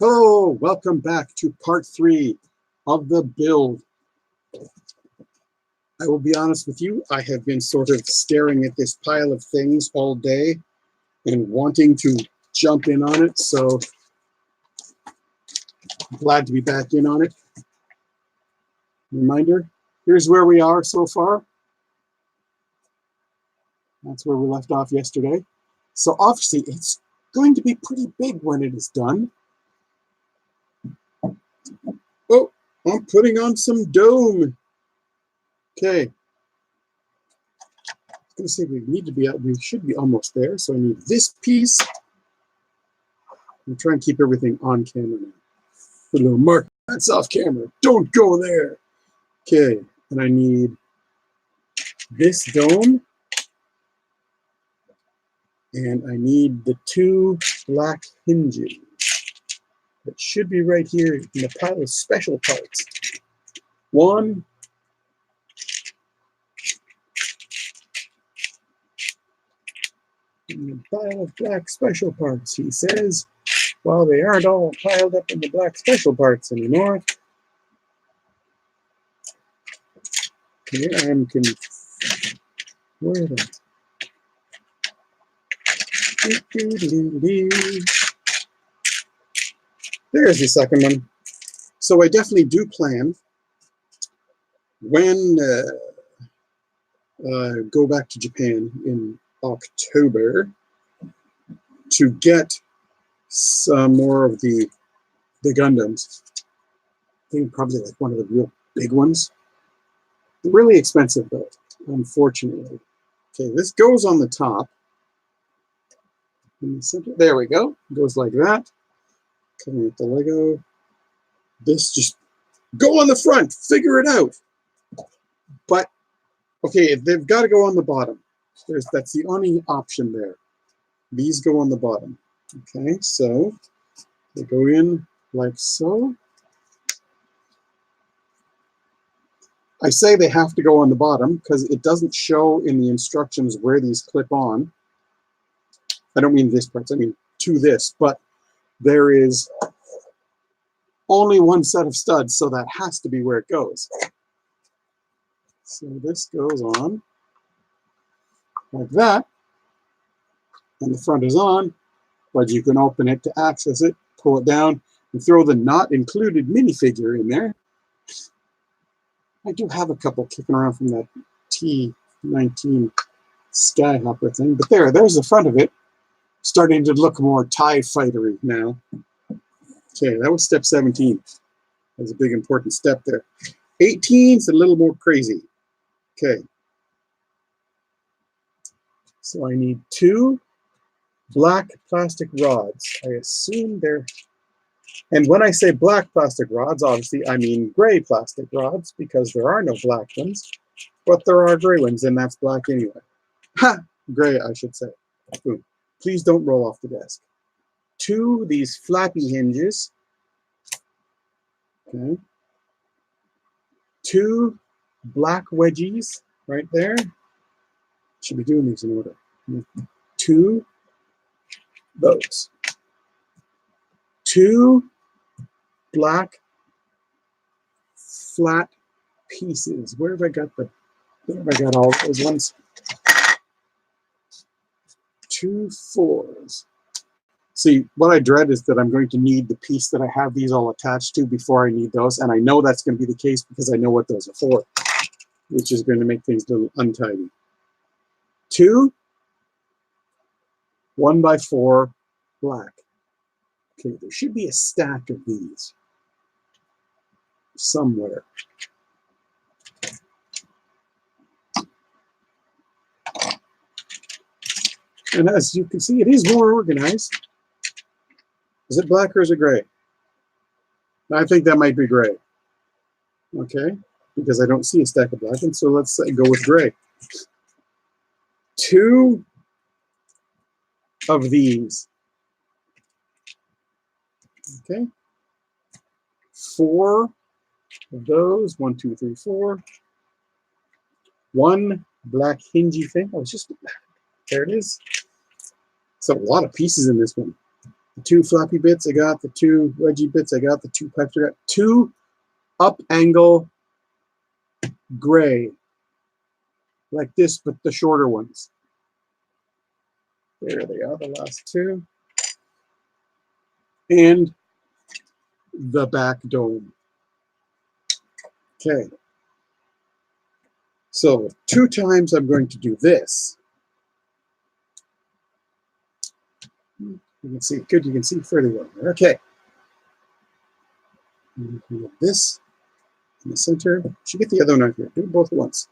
Hello, welcome back to part 3 of the build. I will be honest with you, I have been sort of staring at this pile of things all day and wanting to jump in on it, so I'm glad to be back in on it. Reminder, here's where we are so far. That's where we left off yesterday. So obviously it's going to be pretty big when it is done. Oh, I'm putting on some dome. Okay. I was going to say we should be almost there. So I need this piece. I'm trying to keep everything on camera now. Put a little mark. That's off camera. Don't go there. Okay. And I need this dome. And I need the 2 black hinges. That should be right here in the pile of special parts. 1. In the pile of black special parts, he says. Well, they aren't all piled up in the black special parts anymore. Okay, where are they? There's the second one. So I definitely do plan when go back to Japan in October to get some more of the Gundams. I think probably like one of the real big ones. Really expensive though, unfortunately. Okay, this goes on the top. In the center. There we go. It goes like that. Coming with the Lego. This just go on the front. Figure it out. But okay, they've got to go on the bottom. That's the only option there. These go on the bottom. Okay, so they go in like so. I say they have to go on the bottom because it doesn't show in the instructions where these clip on. I don't mean this part, I mean to this, but there is only one set of studs, so that has to be where it goes. So this goes on like that, and the front is on, but you can open it to access it, pull it down, and throw the not included minifigure in there. I do have a couple kicking around from that T19 Skyhopper thing, but there's the front of it. Starting to look more TIE fightery now. Okay, that was step 17. That's a big important step there. 18's a little more crazy. Okay. So I need 2 black plastic rods. I assume they're, and when I say black plastic rods, obviously I mean gray plastic rods because there are no black ones, but there are gray ones, and that's black anyway. Ha! Gray, I should say. Boom. Please don't roll off the desk. 2 these flappy hinges. Okay. 2 black wedgies right there. Should be doing these in order. 2 those. 2 black flat pieces. Where have I got all those ones? 2 4s. See, what I dread is that I'm going to need the piece that I have these all attached to before I need those, and I know that's going to be the case because I know what those are for, which is going to make things a little untidy. 2 1x4 black. Okay, there should be a stack of these somewhere. And as you can see, it is more organized. Is it black or is it gray? I think that might be gray. Okay, because I don't see a stack of black, and so let's go with gray. 2 of these. Okay. 4 of those. 1, 2, 3, 4. 1 black hingy thing. Oh, it's just, there it is. It's a lot of pieces in this one. the 2 flappy bits I got, the 2 wedgie bits I got, the 2 pipes I got, 2 up angle gray, like this, but the shorter ones. There they are, the last 2. And the back dome. Okay. So 2 times I'm going to do this. You can see, good, you can see fairly well. Okay. This in the center. Should get the other one out here. Do both at once.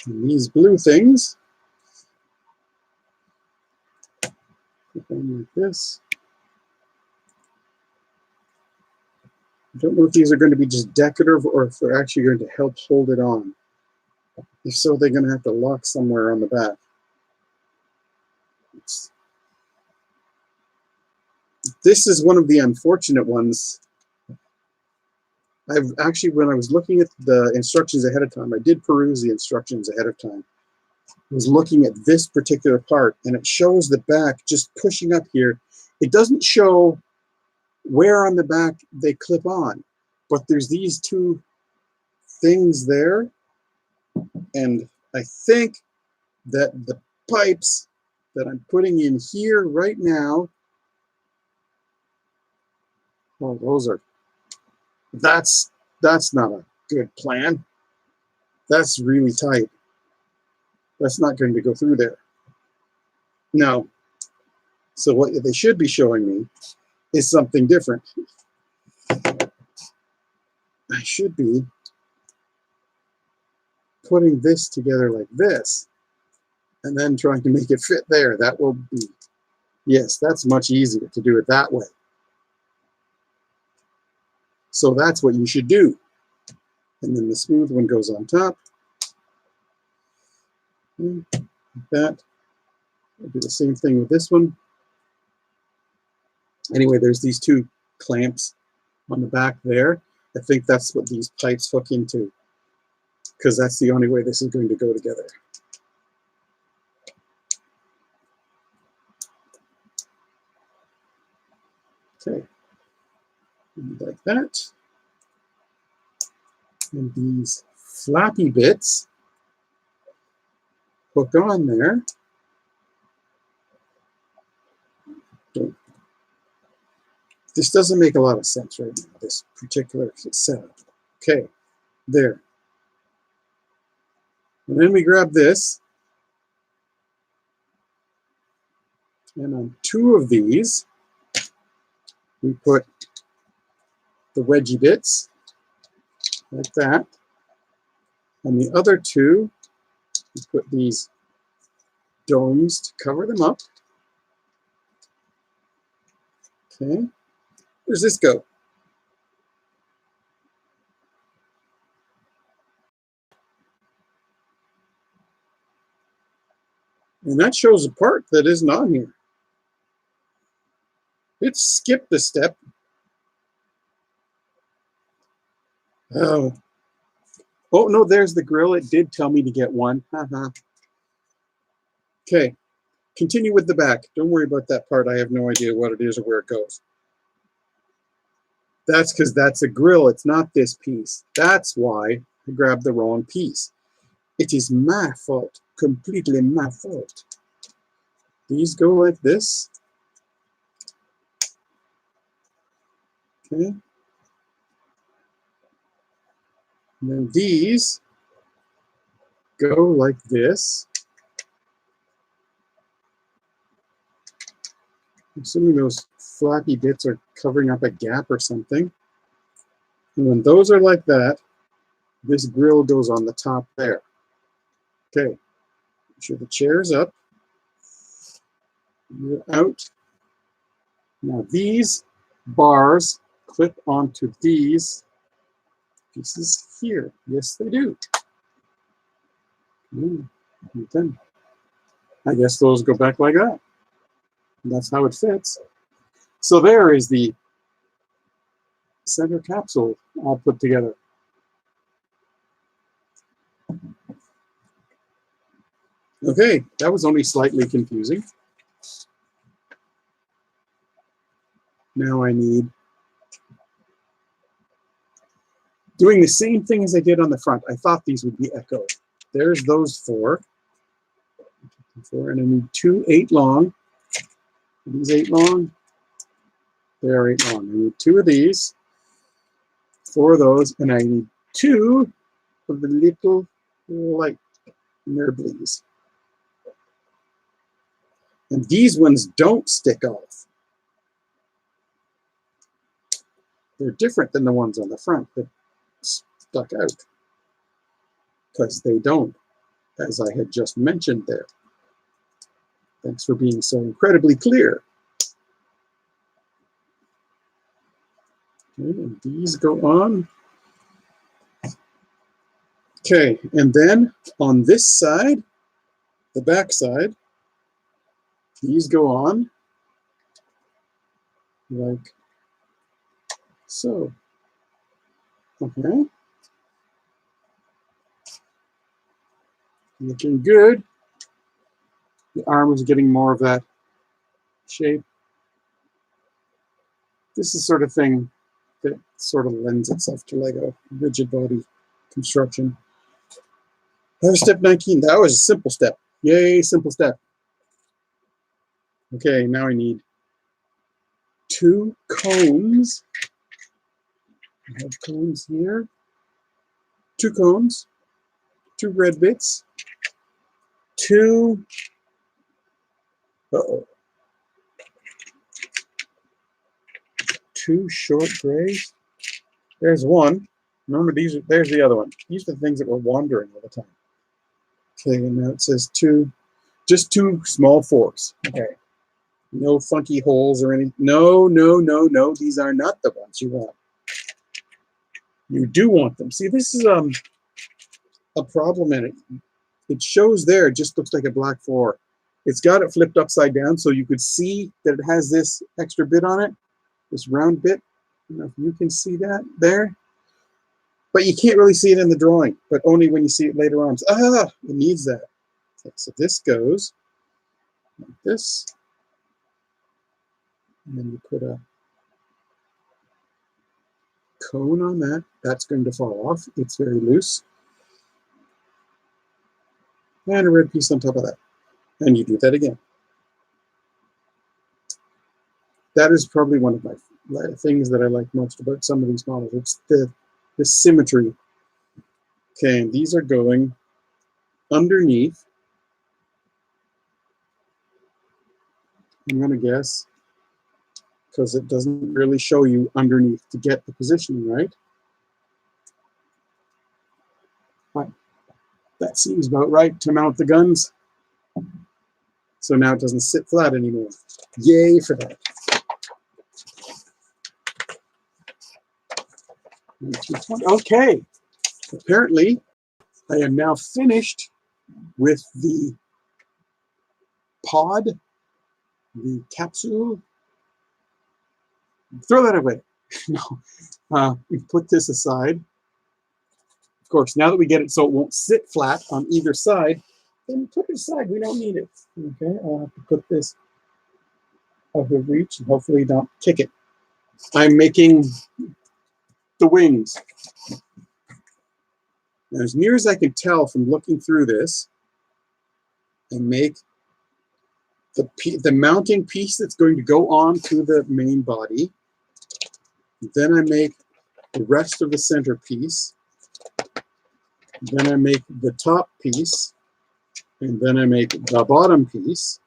And these blue things, put them like this. I don't know if these are going to be just decorative or if they're actually going to help hold it on. If so, they're going to have to lock somewhere on the back. This is one of the unfortunate ones. I've actually, when I was looking at the instructions ahead of time, I did peruse the instructions ahead of time. I was looking at this particular part, and it shows the back just pushing up here. It doesn't show where on the back they clip on, but there's these 2 things there, and I think that the pipes that I'm putting in here right now, well, that's not a good plan. That's really tight. That's not going to go through there. No. So what they should be showing me is something different. I should be putting this together like this and then trying to make it fit there. That will be, yes, that's much easier to do it that way. So that's what you should do. And then the smooth one goes on top. Like that. I'll do the same thing with this one. Anyway, there's these 2 clamps on the back there. I think that's what these pipes hook into, because that's the only way this is going to go together. Okay, and like that. And these flappy bits hook on there. This doesn't make a lot of sense right now, this particular setup. Okay, there. And then we grab this, and on 2 of these, we put the wedgie bits, like that. On the other 2, we put these domes to cover them up. Okay, where's this go? And that shows a part that isn't on here. It skipped a step. Oh. Oh, no, there's the grill. It did tell me to get one. Okay, continue with the back. Don't worry about that part. I have no idea what it is or where it goes. That's because that's a grill. It's not this piece. That's why I grabbed the wrong piece. It is my fault. Completely my fault. These go like this. Okay. And then these go like this. I'm assuming those flappy bits are covering up a gap or something. And when those are like that, this grill goes on the top there. Okay. Make sure the chair's up. You're out. Now these bars clip onto these pieces here. Yes, they do. Then I guess those go back like that. And that's how it fits. So there is the center capsule all put together. Okay, that was only slightly confusing. Now I need, doing the same thing as I did on the front. I thought these would be echo. There's those four. And I need 2 8 long. Are these 8 long? They are 8 long. I need 2 of these, 4 of those, and I need 2 of the little light nerblies. And these ones don't stick off. They're different than the ones on the front that stuck out, because they don't, as I had just mentioned there. Thanks for being so incredibly clear. Okay, and these go on. Okay, and then on this side, the back side, these go on like so. Okay. Looking good. The arm is getting more of that shape. This is sort of thing that sort of lends itself to Lego, rigid body construction. There's step 19. That was a simple step. Yay, simple step. Okay, now I need 2 cones. I have cones here. 2 cones, 2 red bits, 2, uh-oh, 2 short grays. There's one. Remember, these are, there's the other one. These are the things that were wandering all the time. Okay, and now it says 2, just 2 small forks. Okay. No funky holes or anything. No, no, no, no. These are not the ones you want. You do want them. See, this is a problem in it. It shows there, it just looks like a black 4. It's got it flipped upside down so you could see that it has this extra bit on it, this round bit. I don't know if you can see that there. But you can't really see it in the drawing, but only when you see it later on. Ah, it needs that. Okay, so this goes like this. And then you put a cone on that. That's going to fall off. It's very loose. And a red piece on top of that. And you do that again. That is probably one of my things that I like most about some of these models. It's the symmetry. Okay, and these are going underneath. I'm going to guess, because it doesn't really show you underneath to get the positioning right. But that seems about right to mount the guns. So now it doesn't sit flat anymore. Yay for that. Okay, apparently I am now finished with the pod, the capsule. Throw that away. No, we put this aside. Of course, now that we get it so it won't sit flat on either side, then put it aside. We don't need it. Okay, I'll have to put this out of reach and hopefully not kick it. I'm making the wings. Now, as near as I can tell from looking through this, I make the mounting piece that's going to go on to the main body. Then I make the rest of the center piece. Then I make the top piece. And then I make the bottom piece.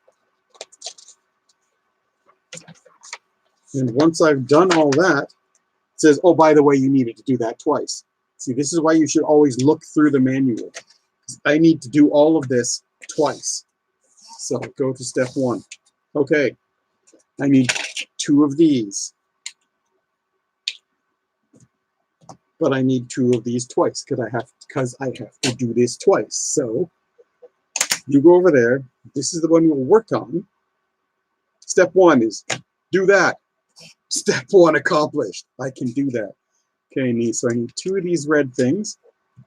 And once I've done all that, it says, oh, by the way, you needed to do that twice. See, this is why you should always look through the manual. I need to do all of this twice. So go to step 1. Okay, I need 2 of these. But I need 2 of these twice because I have to do this twice. So you go over there. This is the one we'll work on. Step 1 is do that. Step 1 accomplished. I can do that. Okay, so I need 2 of these red things.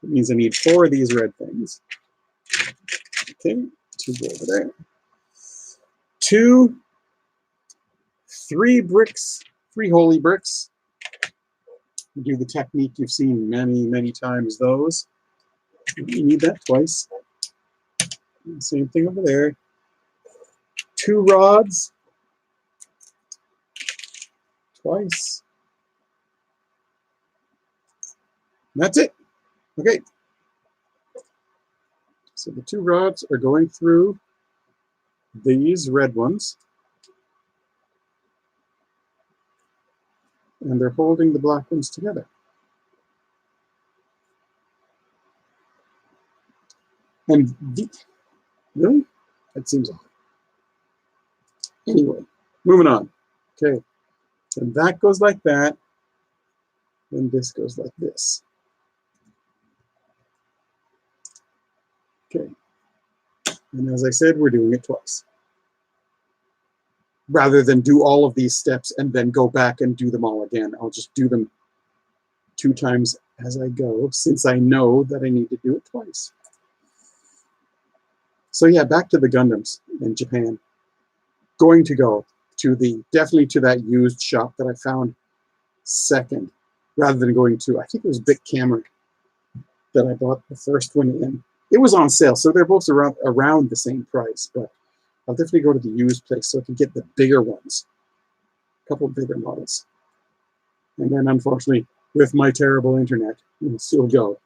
It means I need 4 of these red things. Okay, 2 go over there. 2, 3 bricks, 3 holy bricks. Do the technique you've seen many, many times, those. You need that twice. Same thing over there. 2 rods. Twice. And that's it. Okay. So the 2 rods are going through these red ones. And they're holding the black ones together. And really? That seems odd. Anyway, moving on. Okay. And that goes like that. And this goes like this. Okay. And as I said, we're doing it twice. Rather than do all of these steps and then go back and do them all again, I'll just do them 2 times as I go, since I know that I need to do it twice. So yeah, back to the Gundams in Japan. Going to go to definitely to that used shop that I found second, rather than going to, I think it was Bic Camera that I bought the first one in. It was on sale, so they're both around the same price, but I'll definitely go to the used place so I can get the bigger ones, a couple bigger models. And then unfortunately, with my terrible internet, it'll still go.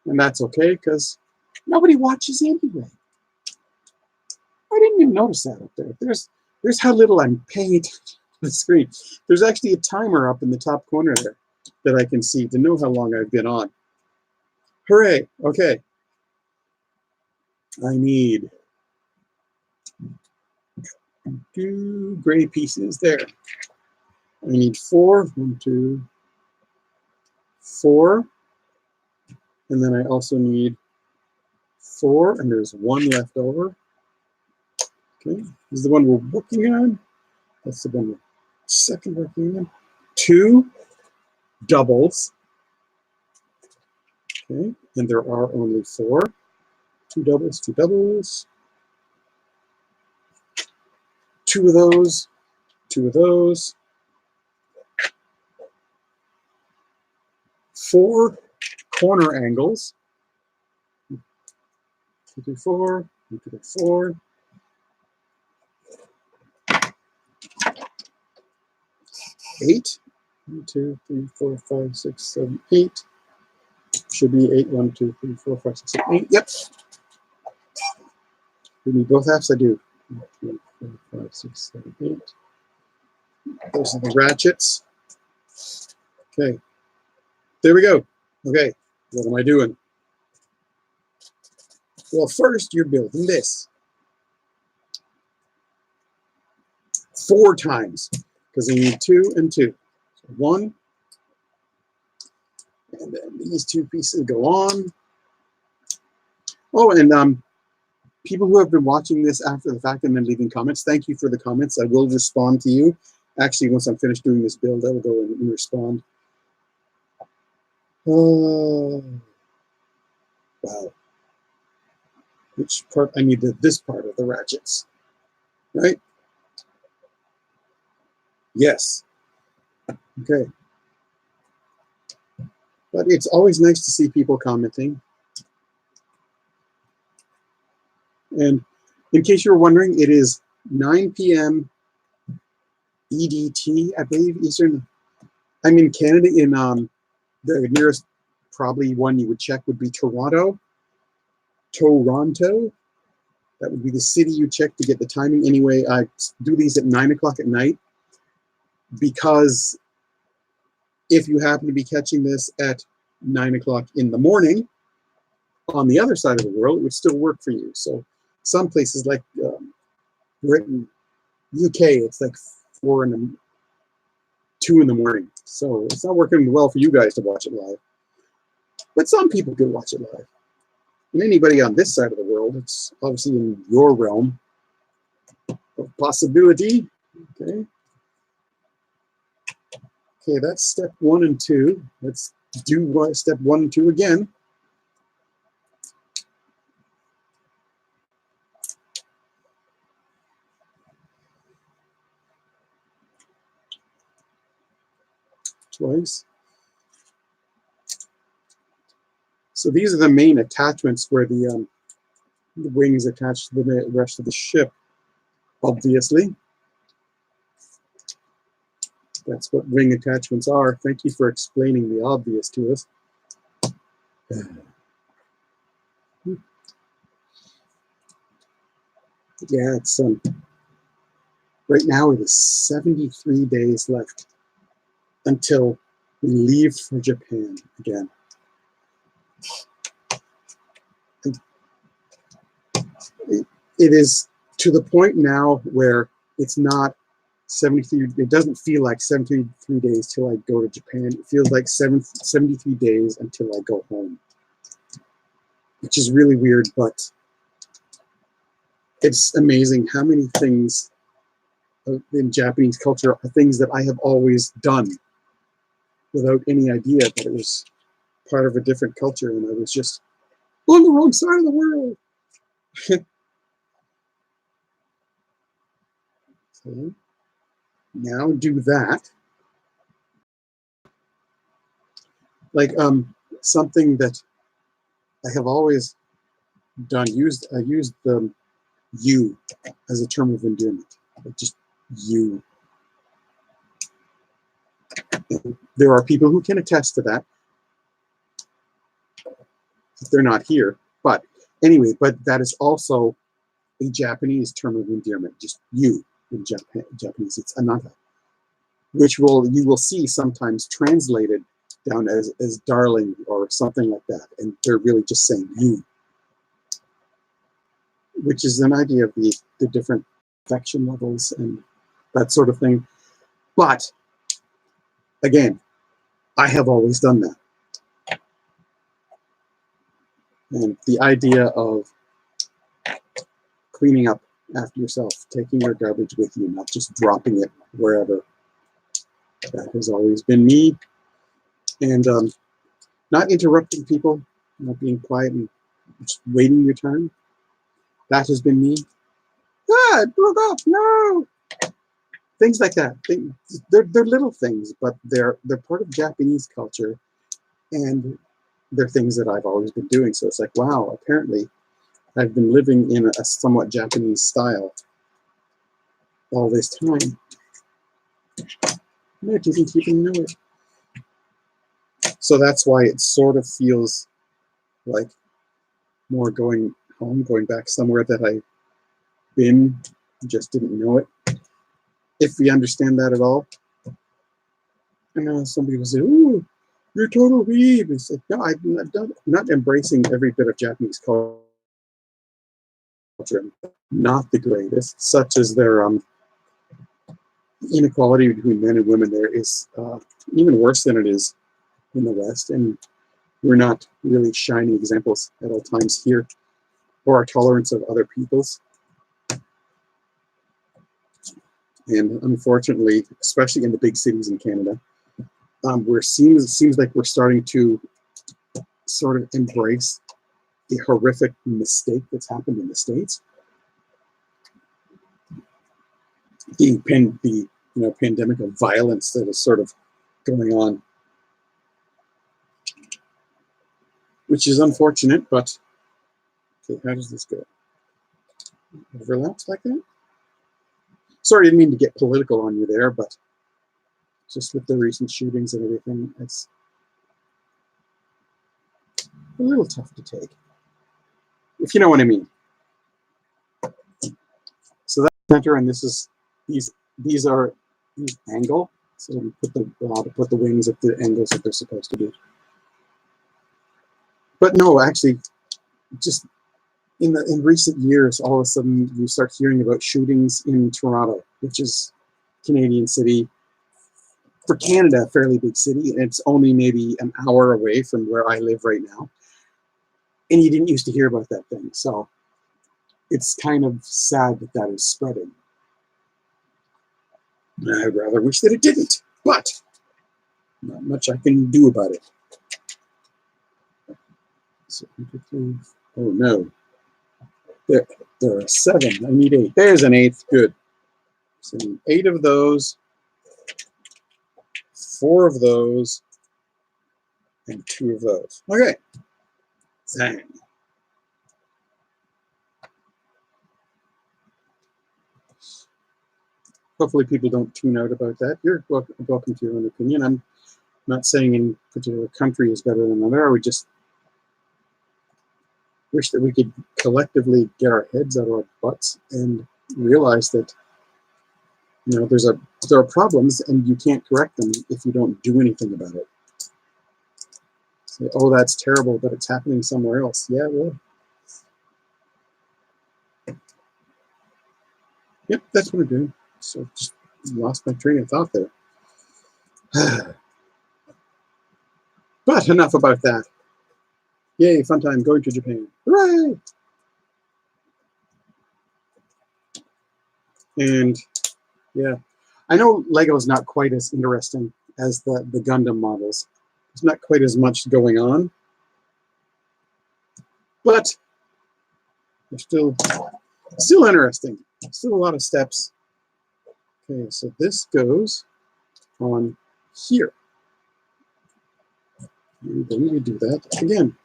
And that's okay, because nobody watches anyway. I didn't even notice that up there. There's how little I'm paying attention to the screen. There's actually a timer up in the top corner there that I can see to know how long I've been on. Hooray, okay. I need 2 gray pieces there. I need 4, 1, 2, 4. And then I also need 4, and there's 1 left over. Okay, this is the one we're working on. That's the one we're second working on. 2 doubles. Okay, and there are only 4. 2 doubles, 2 doubles. 2 of those, 2 of those. 4 corner angles. 2, 3, 4. 1, 2, 3, 4. 8. 1, 2, 3, 4, 5, 6, 7, 8. Should be 8. 1, 2, 3, 4, 5, 6, 7, 8. Yep. We need both halves. I do. 1, 2, 3, 4, 5, 6, 7, 8. Those are the ratchets. Okay. There we go. Okay. What am I doing? Well, first you're building this 4 times because you need 2 and 2. So 1, and then these 2 pieces go on. Oh, and people who have been watching this after the fact and then leaving comments, thank you for the comments. I will respond to you. Actually, once I'm finished doing this build, I will go and respond. Oh, wow. Which part? I need this part of the ratchets, right? Yes. Okay. But it's always nice to see people commenting. And in case you were wondering, it is 9 p.m. EDT, I believe, Eastern. I'm in Canada. In the nearest probably one you would check would be Toronto. Toronto. That would be the city you check to get the timing. Anyway, I do these at 9 o'clock at night because if you happen to be catching this at 9 o'clock in the morning on the other side of the world, it would still work for you. So some places like Britain, UK, it's like 2 in the morning. So it's not working well for you guys to watch it live. But some people do watch it live. And anybody on this side of the world, it's obviously in your realm of possibility. Okay. Okay, that's step 1 and 2. Let's do step 1 and 2 again. twice. So these are the main attachments where the wings attach to the rest of the ship, obviously. That's what wing attachments are. Thank you for explaining the obvious to us. Yeah, it's right now it is 73 days left until we leave for Japan again. It is to the point now where it's not 73, it doesn't feel like 73 days till I go to Japan. It feels like 73 days until I go home, which is really weird, but it's amazing how many things in Japanese culture are things that I have always done without any idea that it was part of a different culture, and I was just on the wrong side of the world. So now do that. Like something that I have always done, I used the you as a term of endearment. Like just you. And there are people who can attest to that. They're not here. But anyway, but that is also a Japanese term of endearment. Just you in Japanese. It's anata, which you will see sometimes translated down as darling or something like that. And they're really just saying you, which is an idea of the different affection levels and that sort of thing. But again, I have always done that. And the idea of cleaning up after yourself, taking your garbage with you, not just dropping it wherever, that has always been me. And not interrupting people, not being quiet and just waiting your turn, that has been me. Ah, it broke off, no! Things like that. They're little things, but they're part of Japanese culture, and they're things that I've always been doing. So it's like, wow, apparently I've been living in a somewhat Japanese style all this time. And I didn't even know it. So that's why it sort of feels like more going home, going back somewhere that I've been, just didn't know it. If we understand that at all. And somebody will say, ooh, you're a total weeb. It's like, no, I'm not embracing every bit of Japanese culture. Not the greatest, such as their inequality between men and women there is even worse than it is in the West. And we're not really shining examples at all times here, or our tolerance of other peoples. And unfortunately, especially in the big cities in Canada, where it seems like we're starting to sort of embrace the horrific mistake that's happened in the States. The pandemic of violence that is sort of going on, which is unfortunate, but okay, how does this go? Overlaps like that? Sorry, I didn't mean to get political on you there, but just with the recent shootings and everything, it's a little tough to take, if you know what I mean. So that's center, and this is these are angle. So we allow to put the wings at the angles that they're supposed to be. But no, actually, just in recent years, all of a sudden you start hearing about shootings in Toronto, which is a Canadian city. For Canada, a fairly big city, and it's only maybe an hour away from where I live right now. And you didn't used to hear about that thing. So it's kind of sad that that is spreading. I'd rather wish that it didn't, but not much I can do about it. So, oh no. There are 7. I need 8. There's an 8th. Good. So 8 of those. 4 of those, and 2 of those. Okay. Zang. Hopefully people don't tune out about that. You're welcome to your own opinion. I'm not saying any particular country is better than another. We just wish that we could collectively get our heads out of our butts and realize that, you know, there are problems and you can't correct them if you don't do anything about it. Say, oh, that's terrible, but it's happening somewhere else. Yeah, well, yep, that's what I'm doing. So just lost my train of thought there. But enough about that. Yay, fun time going to Japan. Hooray! And yeah, I know Lego's not quite as interesting as the Gundam models. There's not quite as much going on, but they're still interesting. Still a lot of steps. Okay, so this goes on here. And then we do that again.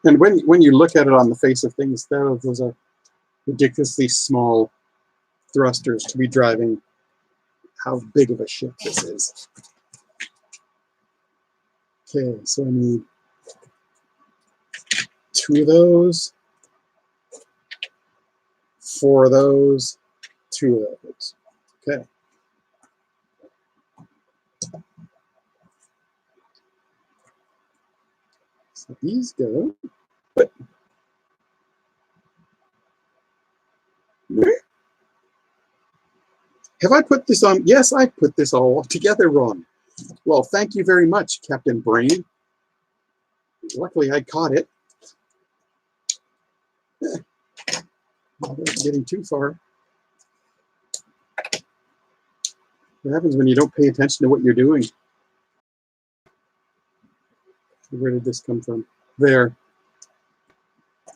And when you look at it on the face of things, those are ridiculously small thrusters to be driving how big of a ship this is. Okay, so I need 2 of those, 4 of those, 2 of those. Okay. So these go. But have I put this on? Yes, I put this all together wrong. Well, thank you very much, Captain Brain. Luckily, I caught it. Not getting too far. What happens when you don't pay attention to what you're doing? Where did this come from? There.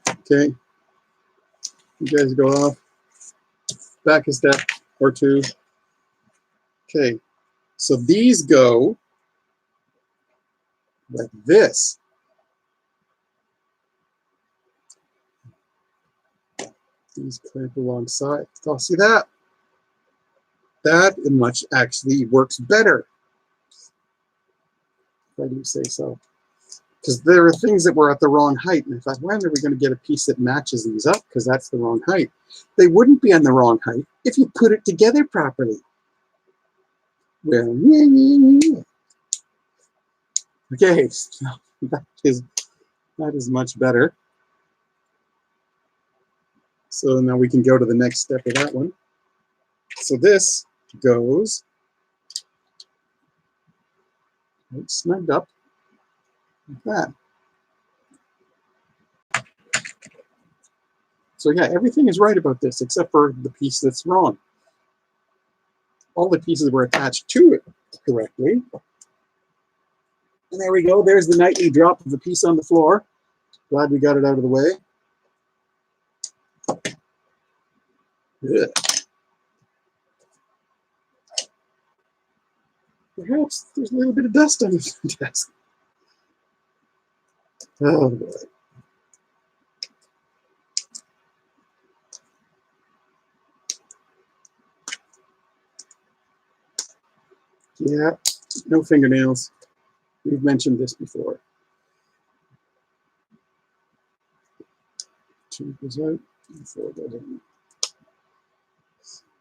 Okay. You guys go off. Back a step or 2. Okay. So these go like this. These clamp alongside. Oh, see that? That much actually works better. If I do say so. Because there are things that were at the wrong height. And I thought, when are we going to get a piece that matches these up? Because that's the wrong height. They wouldn't be on the wrong height if you put it together properly. Well, okay, so that is much better. So now we can go to the next step of that one. So this goes right snugged up like that. So yeah, everything is right about this except for the piece that's wrong. All the pieces were attached to it correctly. And there we go. There's the nightly drop of the piece on the floor. Glad we got it out of the way. Ugh. Perhaps there's a little bit of dust on the desk. Oh boy. Yeah, no fingernails. We've mentioned this before. 2 goes out, and 4 goes in.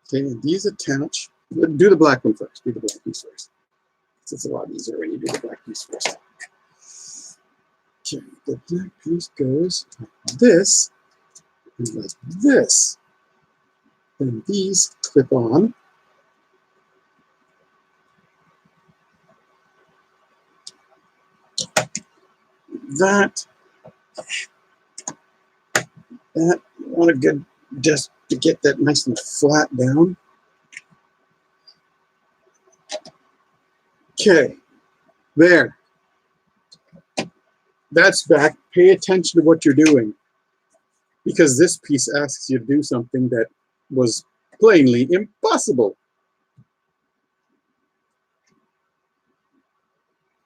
Okay, and these attach. Do the black one first. Do the black piece first. It's a lot easier when you do the black piece first. Okay, the black piece goes like this and like this. Then these clip on. That want a good, just to get that nice and flat down. Okay, there. That's back. Pay attention to what you're doing, because this piece asks you to do something that was plainly impossible.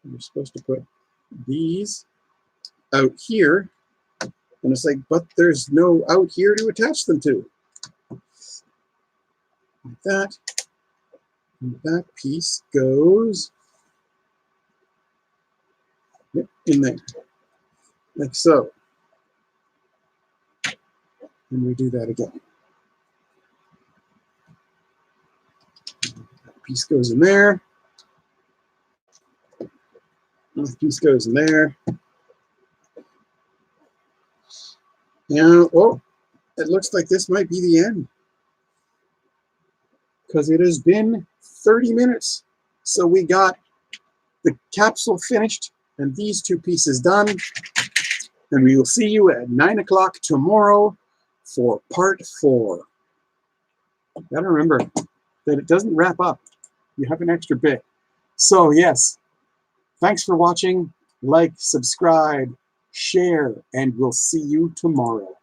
You're supposed to put these out here, and it's like, but there's no out here to attach them to. Like that. And that piece goes in there, like so. And we do that again. That piece goes in there. This piece goes in there. Now, oh, it looks like this might be the end, because it has been 30 minutes. So we got the capsule finished and these two pieces done. And we will see you at 9 o'clock tomorrow for part 4. Gotta remember that it doesn't wrap up. You have an extra bit. So yes, thanks for watching. Like, subscribe, share, and we'll see you tomorrow.